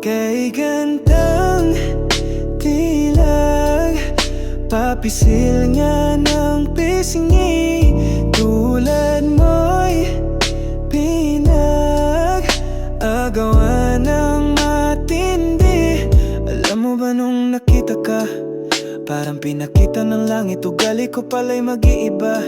Kay gandang dilag, papisil nga ng pisngi. Tulad mo'y pinag-agawan ng matindi. Alam mo ba nung nakita ka, parang pinakita ng langit. Ugali ko pala'y mag-iiba.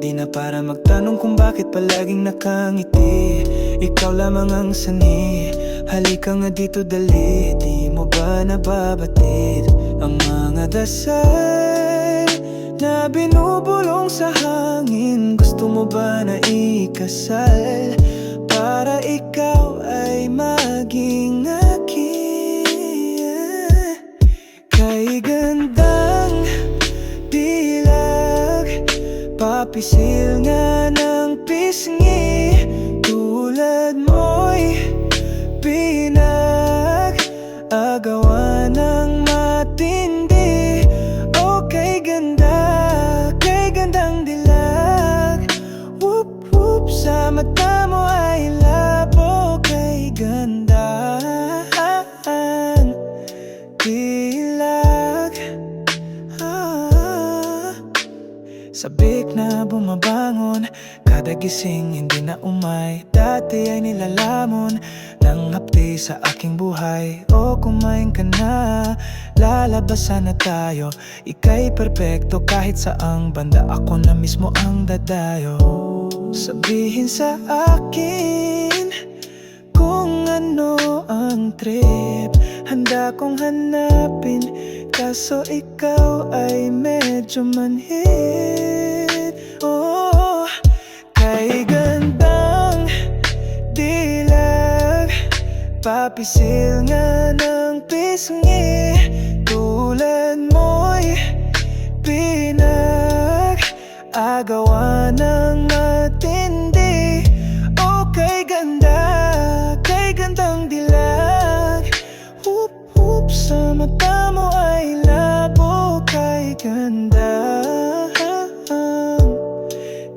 Di na para magtanong kung bakit palaging nakangiti. Ikaw lamang ang sani. Halika nga dito dali. Di mo ba nababatid ang mga dasal na binubulong sa hangin? Gusto mo ba na ikasal para ikaw ay maging akin? Kay gandang dilag, papisil nga ng pisngi. Tulad mo'y pinag-agawa ng matindi. O kay gandang dilag, whoop whoop, sa mata mo ay labo. Kay gandang dilag, sabik na bumabangon, kada gising hindi na umay. Dati ay nilalamon ng hapdi sa aking buhay. O kumain ka na, lalabasan na tayo. Ika'y perpekto kahit saang banda, ako na mismo ang dadayo. Sabihin sa akin kung ano ang trip, handa kong hanapin. Kaso ikaw ay medyo manhid. Oh, kay gandang dilag, papisil nga ng pisngi. Tulad mo'y pinag-agawa ng matindi. O kay gandang dilag, whoop whoop, sa mata mo ay labo. Kay gandang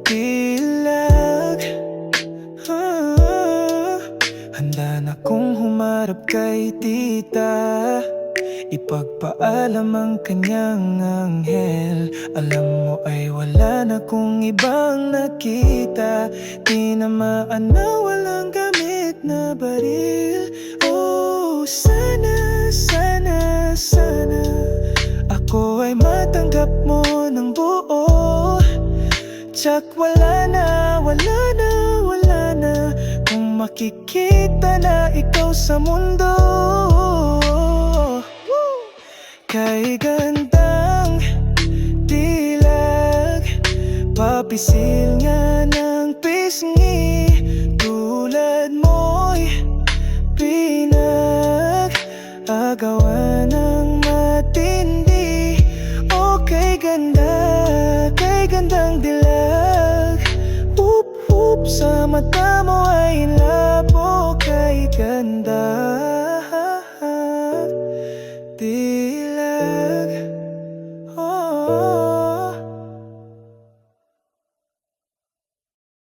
dilag, handa na kong humarap kay tita, ipagpaalam ang kanyang anghel. Alam mo ay wala na kong ibang nakita. Tinamaan na walang gamit na baril. Oh, sana, sana, sana ako ay matanggap mo ng buo. Tsak wala na, wala na, wala na kung makikita na ikaw sa mundo. Kay gandang dilag, papisil nga ng pisngi. Tulad mo'y pinag-agawa ng matindi. O kay gandang dilag, whoop whoop, sa mata mo ay labo. Kay ganda